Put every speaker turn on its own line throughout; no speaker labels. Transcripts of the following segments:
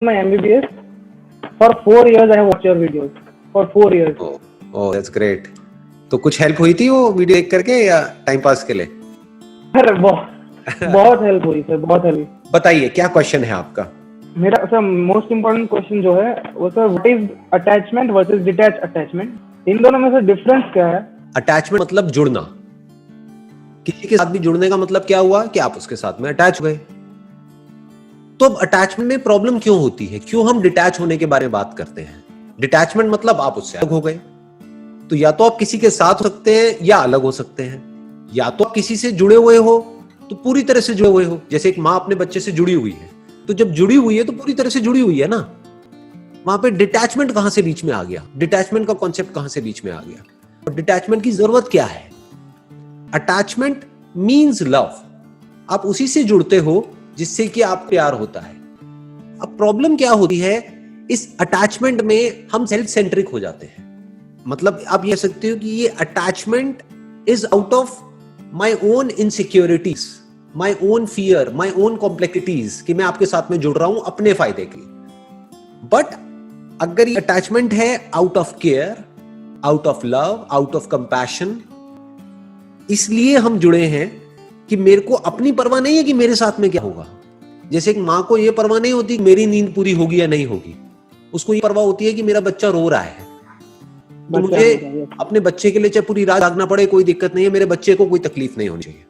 my MBBS. For 4 years, I have watched your videos. For 4 years.
Oh, that's great. तो कुछ help हुई थी वो वीडियो देख करके या टाइम पास के लिए?
अरे बहुत हेल्प हुई सर, बहुत हेल्प।
बताइए क्या क्वेश्चन है आपका?
मेरा सर मोस्ट इम्पोर्टेंट क्वेश्चन जो है वो sir, what is attachment versus detach attachment, इन दोनों में से डिफरेंस क्या है?
अटैचमेंट मतलब जुड़ना। किसी के साथ भी जुड़ने का मतलब क्या हुआ कि आप उसके साथ में अटैच हो गए। तो अब अटैचमेंट में प्रॉब्लम क्यों होती है, क्यों हम डिटैच होने के बारे में बात करते हैं? डिटैचमेंट मतलब आप उससे अलग हो गए। तो या तो आप किसी के साथ हो सकते हैं या अलग हो सकते हैं, या तो आप किसी से जुड़े हुए हो तो पूरी तरह से जुड़े हुए हो। जैसे एक माँ अपने बच्चे से जुड़ी हुई है, तो जब जुड़ी हुई है तो पूरी तरह से जुड़ी हुई है ना। वहां पे डिटैचमेंट कहां से बीच में आ गया? डिटैचमेंट का कॉन्सेप्ट कहां से बीच में आ गया? और डिटैचमेंट की जरूरत क्या है? Attachment means love. आप उसी से जुड़ते हो जिससे कि आप प्यार होता है। अब प्रॉब्लम क्या होती है, इस अटैचमेंट में हम सेल्फ सेंट्रिक हो जाते हैं। मतलब आप ये कह सकते हो कि ये attachment is out of my own insecurities, my own fear, my own complexities, कि मैं आपके साथ में जुड़ रहा हूं अपने फायदे के लिए। बट अगर ये अटैचमेंट है out of care, out of love, out of compassion, इसलिए हम जुड़े हैं कि मेरे को अपनी परवाह नहीं है कि मेरे साथ में क्या होगा। जैसे एक मां को यह परवाह नहीं होती मेरी नींद पूरी होगी या नहीं होगी, उसको ये परवाह होती है कि मेरा बच्चा रो रहा है, तो मुझे अपने बच्चे के लिए चाहे पूरी रात जागना पड़े कोई दिक्कत नहीं है, मेरे बच्चे को कोई तकलीफ नहीं होनी चाहिए,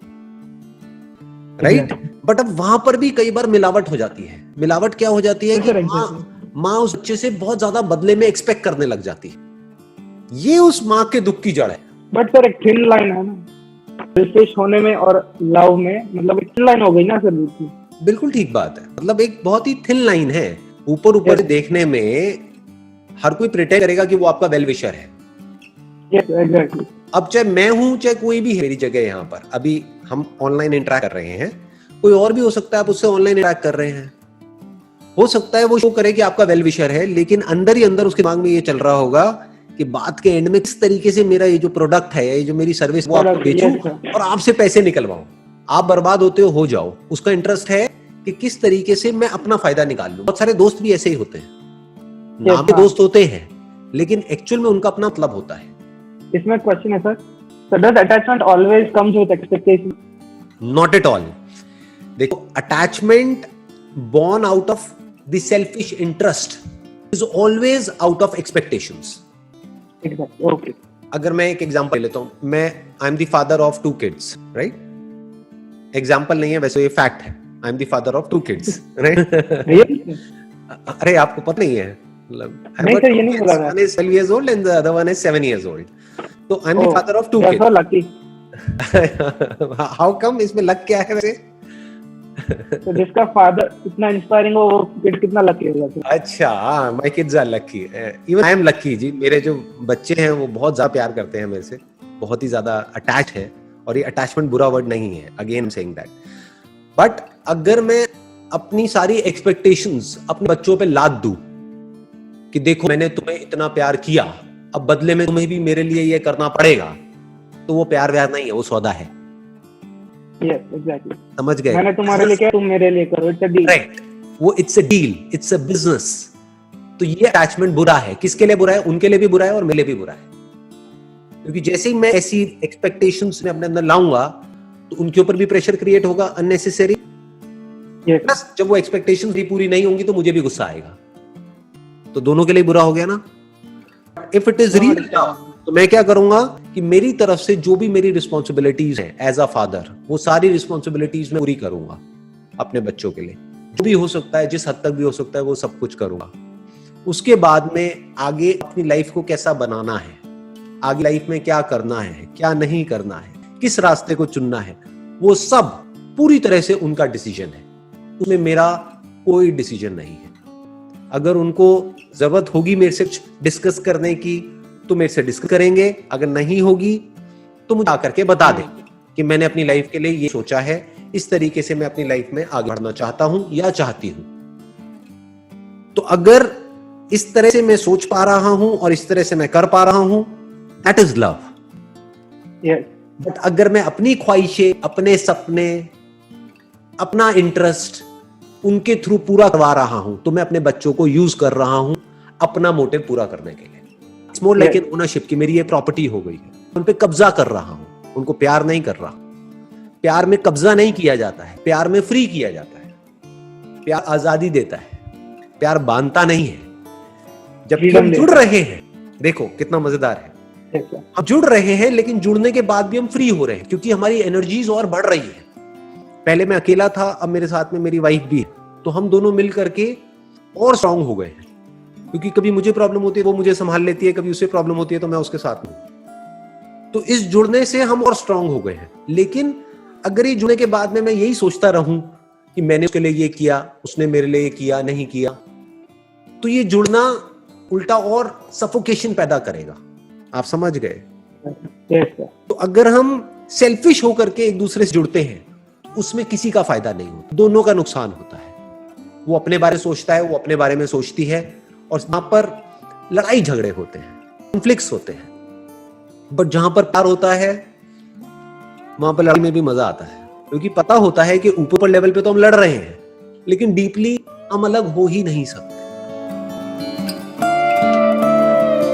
राइट? बट अब वहां पर भी कई बार मिलावट हो जाती है। मिलावट क्या हो जाती है कि माँ उस बच्चे से बहुत ज्यादा बदले में एक्सपेक्ट करने लग जाती है। ये उस माँ के दुख की जड़ है।
बट सर एक थिन लाइन है ना सेल्फिश होने में और लव में, मतलब एक थिन लाइन हो गई ना सर बीच में।
बिल्कुल ठीक बात है, मतलब एक बहुत ही थिन लाइन है। ऊपर ऊपर देखने में हर कोई प्रिटेंड करेगा कि वो आपका वेल विशर है।
Yes, exactly.
अब चाहे मैं हूं चाहे कोई भी है मेरी जगह, यहाँ पर अभी हम ऑनलाइन इंटरेक्ट कर रहे हैं, कोई और भी हो सकता है आप उससे ऑनलाइन इंटरेक्ट कर रहे हैं, हो सकता है वो शो करे कि आपका वेल विशर है, लेकिन अंदर ही अंदर उसके दिमाग में ये चल रहा होगा कि बात के एंड में किस तरीके से मेरा ये जो प्रोडक्ट है, ये जो मेरी सर्विस वो आपको बेचूं और आपसे पैसे निकलवाऊं। आप बर्बाद होते हो जाओ, उसका इंटरेस्ट है कि किस तरीके से मैं अपना फायदा निकाल लूं। बहुत सारे दोस्त भी ऐसे ही होते हैं, नाम के दोस्त होते हैं लेकिन एक्चुअल में उनका अपना मतलब होता है।
इसमें क्वेश्चन है sir, does attachment always comes with expectation?
Not at all. देखो, attachment born out of the selfish interest is always out of expectations.
Exactly. Okay.
अगर मैं एक एग्जांपल लेता हूं, मैं I am the father of 2 kids, right? Example नहीं है वैसे, ये फैक्ट है। I am the father of 2 kids, right? अरे आपको पता नहीं है?
नहीं सर, ये नहीं पता था।
One is 12 years old and the other one is 7 years old. तो I am the father of 2 kids.
So lucky.
How come? इसमें लक क्या है वैसे?
तो जिसका फादर इतना इंस्पायरिंग हो वो किड कितना लकी होगा।
अच्छा, my kids are lucky, even I am lucky जी। मेरे जो बच्चे हैं वो बहुत ज्यादा प्यार करते हैं मेरे से, बहुत ही ज्यादा अटैच है। और ये अटैचमेंट बुरा वर्ड नहीं है, again I am saying that. But अगर मैं अपनी सारी एक्सपेक्टेशंस अपने बच्चों पे लाद दूं कि देखो मैंने तुम्हें इतना प्यार किया, अब बदले में तुम्हें भी मेरे लिए ये करना पड़ेगा, तो वो प्यार व्यार नहीं है, वो सौदा है।
Yes, exactly.
समझ गए?
मैंने तुम्हारे लिए किया, तुम मेरे लिए करो, इट्स अ डील।
राइट, वो it's a deal, it's a business. तो ये अटैचमेंट बुरा है। किसके लिए बुरा है? उनके लिए भी बुरा है और मेरे लिए भी बुरा है। क्योंकि जैसे ही मैं ऐसी एक्सपेक्टेशंस में अपने अंदर लाऊंगा तो उनके ऊपर भी प्रेशर क्रिएट होगा अननेसेसरी। प्लस जब वो एक्सपेक्टेशंस भी पूरी नहीं होंगी तो मुझे भी गुस्सा आएगा, तो दोनों के लिए बुरा हो गया ना। इफ इट इज रियल तो मैं क्या करूंगा कि मेरी तरफ से जो भी मेरी रिस्पॉन्सिबिलिटीज हैं एज अ फादर, वो सारी रिस्पॉन्सिबिलिटीज मैं पूरी करूंगा अपने बच्चों के लिए। जो भी हो सकता है, जिस हद तक भी हो सकता है, वो सब कुछ करूंगा। उसके बाद में आगे अपनी लाइफ को कैसा बनाना है, आगे लाइफ में क्या करना है, क्या नहीं करना है, किस रास्ते को चुनना है, वो सब पूरी तरह से उनका डिसीजन है। उसमें मेरा कोई डिसीजन नहीं है। अगर उनको जरूरत होगी मेरे से डिस्कस करने की तो मेरे से डिस्कस करेंगे, अगर नहीं होगी तो मुझे आकर के बता दें कि मैंने अपनी लाइफ के लिए ये सोचा है, इस तरीके से मैं अपनी लाइफ में आगे बढ़ना चाहता हूं या चाहती हूं। तो अगर इस तरह से मैं सोच पा रहा हूं और इस तरह से मैं कर पा रहा हूं, दैट इज लव। बट अगर मैं अपनी ख्वाहिशें, अपने सपने, अपना इंटरेस्ट उनके थ्रू पूरा करवा रहा हूं, तो मैं अपने बच्चों को यूज कर रहा हूं अपना मोटिव पूरा करने के लिए। It's more like an ownership कि मेरी ये प्रॉपर्टी हो गई है, उन पे कब्जा कर रहा हूं, उनको प्यार नहीं कर रहा। प्यार में कब्जा नहीं किया जाता है, प्यार में फ्री किया जाता है। प्यार आजादी देता है, प्यार बांधता नहीं है। जबकि हम जुड़ रहे हैं, देखो कितना मजेदार है, हम जुड़ रहे हैं लेकिन जुड़ने के बाद भी हम फ्री हो रहे हैं, क्योंकि हमारी एनर्जीज और बढ़ रही है। पहले मैं अकेला था, अब मेरे साथ में मेरी वाइफ भी है, तो हम दोनों मिल करके और स्ट्रांग हो गए हैं। क्योंकि कभी मुझे प्रॉब्लम होती है वो मुझे संभाल लेती है, कभी उसे प्रॉब्लम होती है तो मैं उसके साथ हूं। तो इस जुड़ने से हम और स्ट्रांग हो गए हैं। लेकिन अगर ये जुड़ने के बाद में मैं यही सोचता रहूं कि मैंने उसके लिए ये किया, उसने मेरे लिए ये किया, नहीं किया, तो ये जुड़ना उल्टा और सफोकेशन पैदा करेगा। आप समझ गए? तो अगर हम सेल्फिश होकर के एक दूसरे से जुड़ते हैं तो उसमें किसी का फायदा नहीं होता, दोनों का नुकसान होता है। वो अपने बारे में सोचता है, वो अपने बारे में सोचती है, और वहां पर लड़ाई झगड़े होते हैं, कॉन्फ्लिक्ट्स होते हैं। बट जहां पर प्यार होता है वहां पर लड़ाई में भी मजा आता है, क्योंकि पता होता है कि ऊपर लेवल पे तो हम लड़ रहे हैं लेकिन डीपली हम अलग हो ही नहीं सकते।